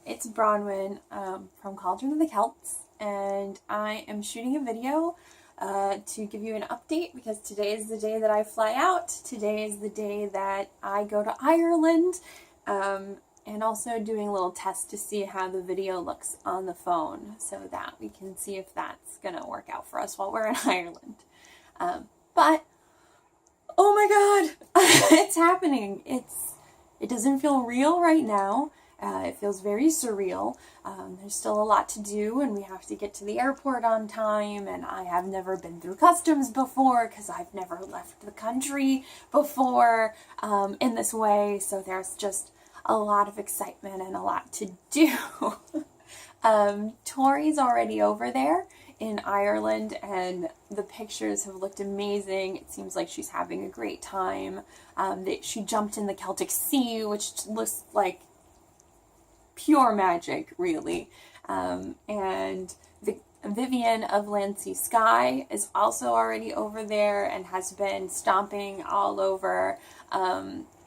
It's Branwen from Cauldron of the Celts, and I am shooting a video to give you an update because today is the day that I fly out. Today is the day that I go to Ireland, and also doing a little test to see how the video looks on the phone so that we can see if that's going to work out for us while we're in Ireland. But oh my god, it's happening. It doesn't feel real right now. It feels very surreal. There's still a lot to do, and we have to get to the airport on time, and I have never been through customs before because I've never left the country before in this way, so there's just a lot of excitement and a lot to do. Tori's already over there in Ireland, and the pictures have looked amazing. It seems like she's having a great time. She jumped in the Celtic Sea, which looks like pure magic, really. And Vivian of Lancy Sky is also already over there and has been stomping all over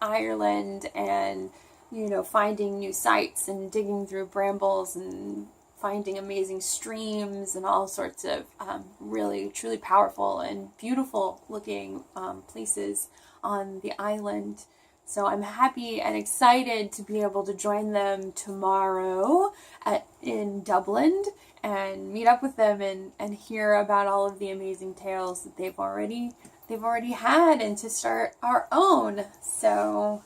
Ireland and, you know, finding new sites and digging through brambles and finding amazing streams and all sorts of really, truly powerful and beautiful looking places on the island. So I'm happy and excited to be able to join them tomorrow in Dublin and meet up with them and hear about all of the amazing tales that they've already had, and to start our own. So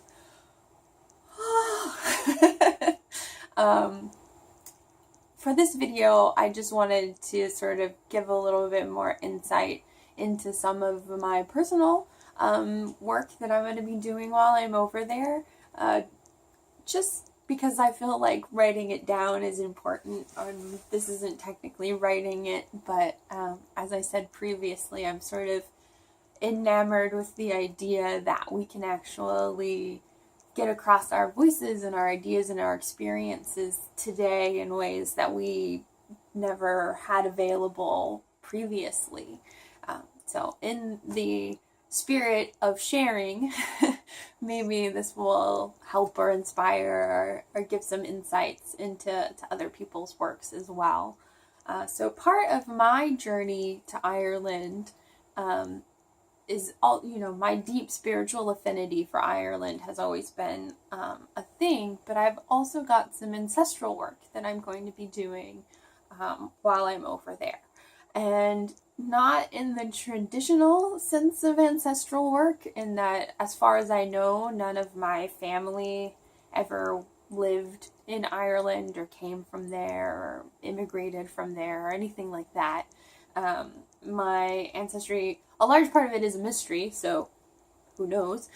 for this video, I just wanted to sort of give a little bit more insight into some of my personal work that I'm going to be doing while I'm over there, just because I feel like writing it down is important. This isn't technically writing it, but as I said previously, I'm sort of enamored with the idea that we can actually get across our voices and our ideas and our experiences today in ways that we never had available previously. So in the spirit of sharing, maybe this will help or inspire or give some insights into other people's works as well. So part of my journey to Ireland is all, you know, my deep spiritual affinity for Ireland has always been a thing, but I've also got some ancestral work that I'm going to be doing while I'm over there. And not in the traditional sense of ancestral work, in that, as far as I know, none of my family ever lived in Ireland or came from there or immigrated from there or anything like that. My ancestry, a large part of it is a mystery, so who knows,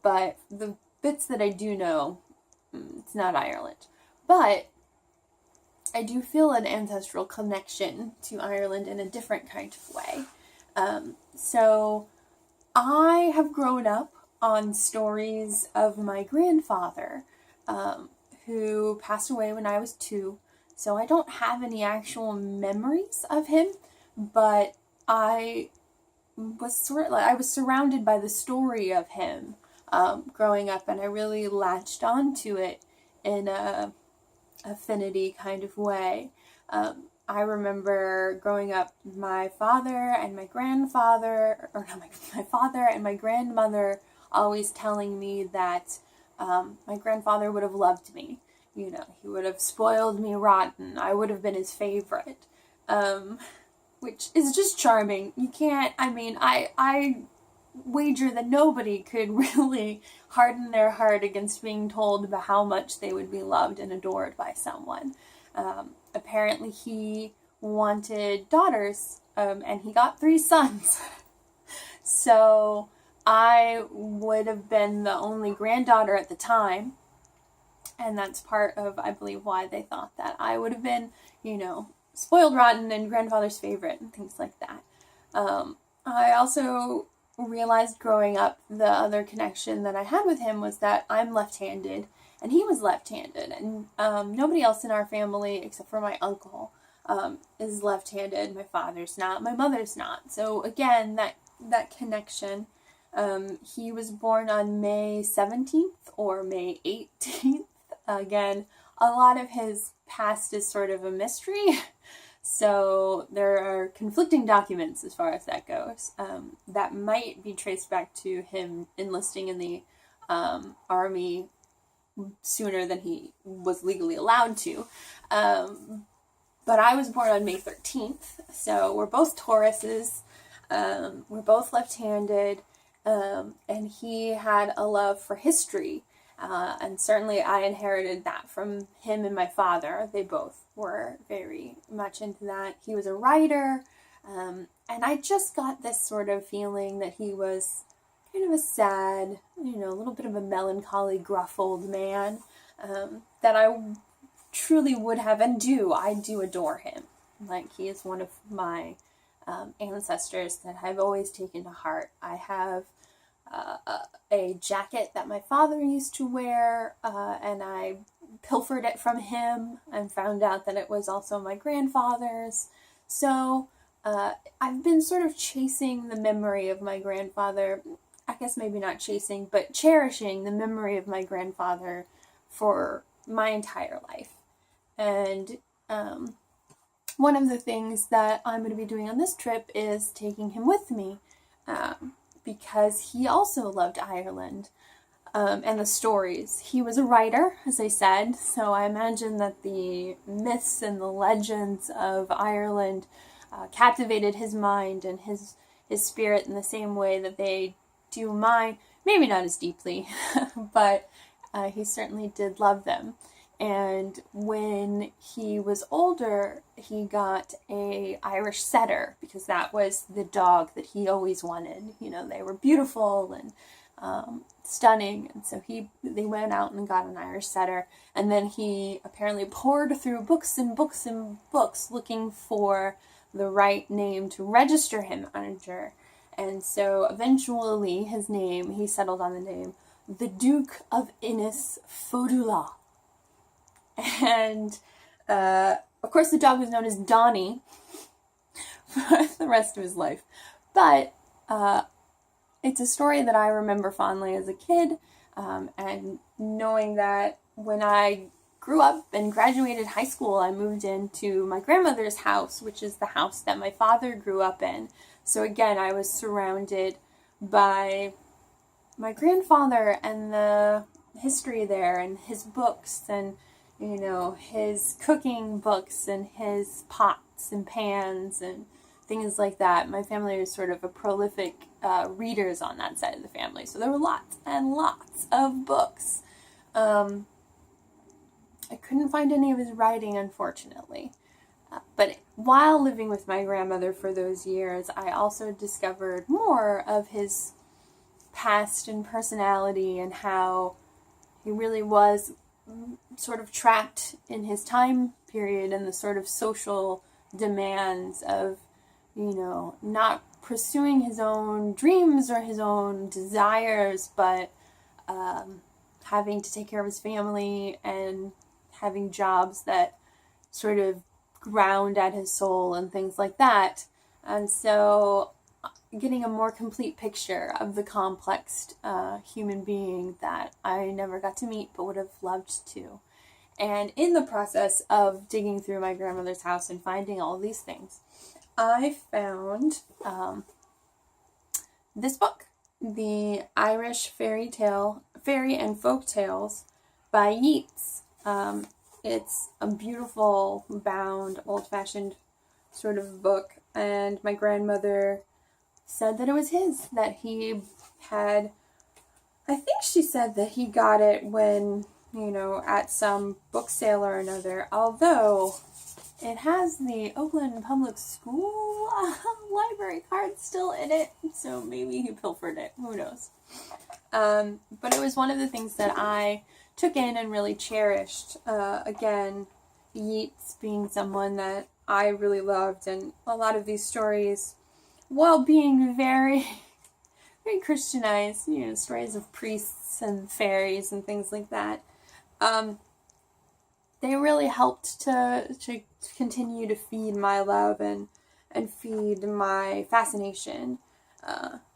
but the bits that I do know, it's not Ireland. But I do feel an ancestral connection to Ireland in a different kind of way. So I have grown up on stories of my grandfather, who passed away when I was 2. So I don't have any actual memories of him, but I was surrounded by the story of him growing up, and I really latched onto it in a affinity kind of way. I remember growing up, my father and my grandfather, or not my father and my grandmother always telling me that my grandfather would have loved me. You know, he would have spoiled me rotten. I would have been his favorite, which is just charming. You can't, I mean, I wager that nobody could really harden their heart against being told about how much they would be loved and adored by someone. Apparently he wanted daughters, and he got 3 sons. So I would have been the only granddaughter at the time, and that's part of, I believe, why they thought that I would have been, you know, spoiled rotten and grandfather's favorite and things like that. I also realized growing up, the other connection that I had with him was that I'm left-handed and he was left-handed, and nobody else in our family except for my uncle is left-handed. My father's not, my mother's not. So again, that connection. He was born on May 17th or May 18th. Again, a lot of his past is sort of a mystery. So there are conflicting documents as far as that goes. That might be traced back to him enlisting in the army sooner than he was legally allowed to. But I was born on May 13th, so we're both Tauruses. We're both left-handed, and he had a love for history. And certainly I inherited that from him and my father. They both were very much into that. He was a writer, and I just got this sort of feeling that he was kind of a sad, a little bit of a melancholy, gruff old man, that I truly would have and do. I do adore him. Like, he is one of my ancestors that I've always taken to heart. I have a jacket that my father used to wear, and I pilfered it from him and found out that it was also my grandfather's. So I've been sort of chasing the memory of my grandfather. I guess maybe not chasing, but cherishing the memory of my grandfather for my entire life. And one of the things that I'm going to be doing on this trip is taking him with me, because he also loved Ireland and the stories. He was a writer, as I said, so I imagine that the myths and the legends of Ireland captivated his mind and his spirit in the same way that they do mine. Maybe not as deeply, but he certainly did love them. And when he was older, he got a Irish setter, because that was the dog that he always wanted. They were beautiful and stunning, and so they went out and got an Irish setter, and then he apparently poured through books and books and books looking for the right name to register him under. And so eventually he settled on the name, the Duke of Innis Fodula. And, of course, the dog was known as Donnie for the rest of his life. But it's a story that I remember fondly as a kid, and knowing that when I grew up and graduated high school, I moved into my grandmother's house, which is the house that my father grew up in. So again, I was surrounded by my grandfather and the history there and his books and his cooking books and his pots and pans and things like that. My family was sort of a prolific readers on that side of the family, so there were lots and lots of books. I couldn't find any of his writing, unfortunately. But while living with my grandmother for those years, I also discovered more of his past and personality and how he really was sort of trapped in his time period and the sort of social demands of, not pursuing his own dreams or his own desires, but having to take care of his family and having jobs that sort of ground at his soul and things like that. And so getting a more complete picture of the complex human being that I never got to meet but would have loved to. And in the process of digging through my grandmother's house and finding all these things, I found this book, The Irish Fairy and Folk Tales by Yeats. It's a beautiful, bound, old-fashioned sort of book, and my grandmother said that it was his, that he had, I think she said that he got it when, at some book sale or another, although it has the Oakland Public School library card still in it, so maybe he pilfered it, who knows. But it was one of the things that I took in and really cherished. Again, Yeats being someone that I really loved, and a lot of these stories, while being very, very Christianized, stories of priests and fairies and things like that, they really helped to continue to feed my love and feed my fascination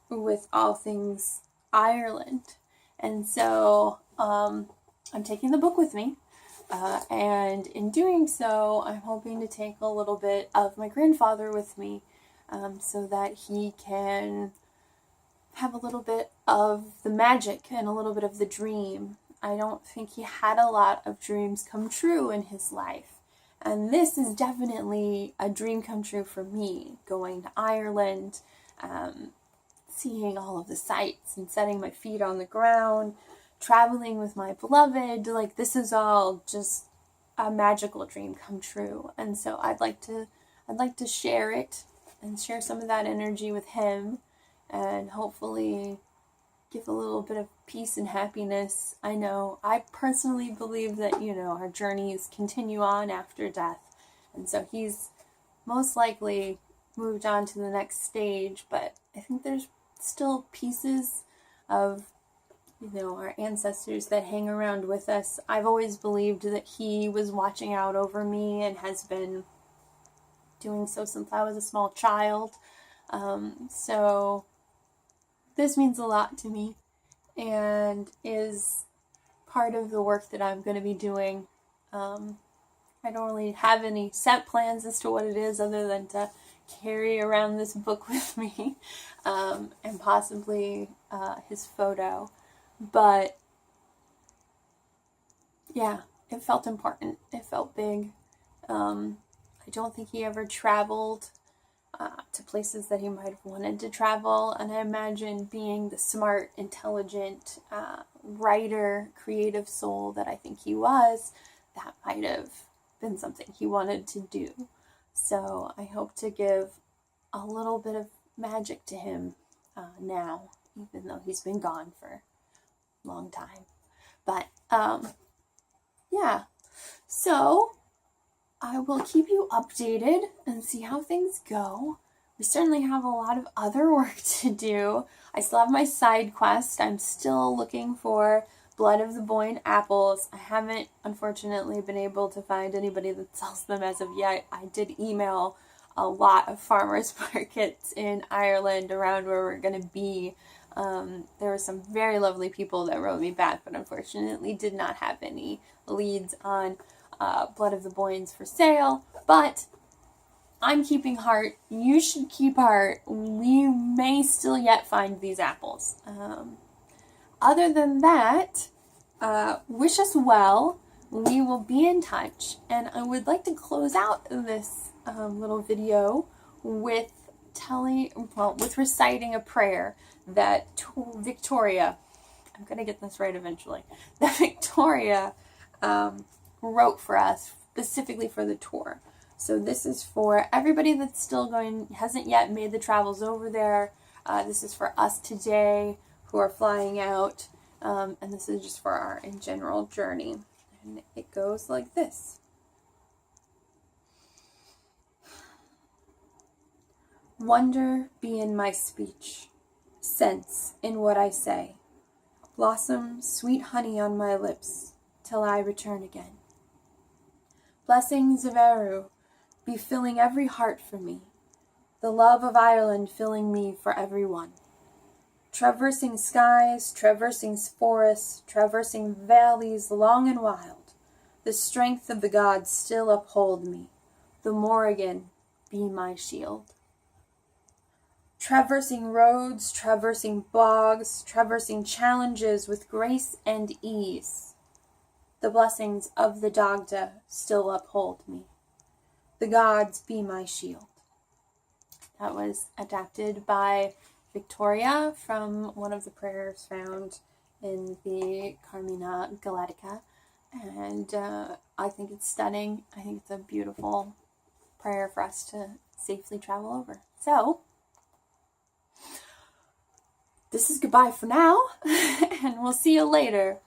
with all things Ireland. And so I'm taking the book with me, And in doing so, I'm hoping to take a little bit of my grandfather with me, so that he can have a little bit of the magic and a little bit of the dream. I don't think he had a lot of dreams come true in his life. And this is definitely a dream come true for me, going to Ireland, seeing all of the sights and setting my feet on the ground, traveling with my beloved. Like, this is all just a magical dream come true. And so I'd like to share it and share some of that energy with him, and hopefully give a little bit of peace and happiness. I personally believe that, our journeys continue on after death. And so he's most likely moved on to the next stage, but I think there's still pieces of, our ancestors that hang around with us. I've always believed that he was watching out over me and has been doing so since I was a small child. So this means a lot to me and is part of the work that I'm going to be doing. I don't really have any set plans as to what it is other than to carry around this book with me, and possibly his photo. But yeah, it felt important. It felt big. I don't think he ever traveled to places that he might have wanted to travel, and I imagine being the smart, intelligent writer, creative soul that I think he was, that might have been something he wanted to do. So I hope to give a little bit of magic to him now, even though he's been gone for a long time. But yeah, so I will keep you updated and see how things go. We certainly have a lot of other work to do. I still have my side quest. I'm still looking for Blood of the Boyne apples. I haven't, unfortunately, been able to find anybody that sells them as of yet. I did email a lot of farmers markets in Ireland around where we're going to be. There were some very lovely people that wrote me back, but unfortunately did not have any leads on Blood of the Boynes for sale. But I'm keeping heart. You should keep heart. We may still yet find these apples. Other than that, wish us well. We will be in touch. And I would like to close out this little video with reciting a prayer that Victoria, I'm going to get this right eventually, that Victoria wrote for us specifically for the tour. So this is for everybody that's still hasn't yet made the travels over there. This is for us today who are flying out. And this is just for our in general journey. And it goes like this. Wonder be in my speech, sense in what I say. Blossom sweet honey on my lips till I return again. Blessings of Eru be filling every heart for me, the love of Ireland filling me for every one. Traversing skies, traversing forests, traversing valleys long and wild, the strength of the gods still uphold me, the Morrigan be my shield. Traversing roads, traversing bogs, traversing challenges with grace and ease, the blessings of the Dagda still uphold me, the gods be my shield. That was adapted by Victoria from one of the prayers found in the Carmina Galactica, and I think it's stunning. I think it's a beautiful prayer for us to safely travel over. So, this is goodbye for now, and we'll see you later.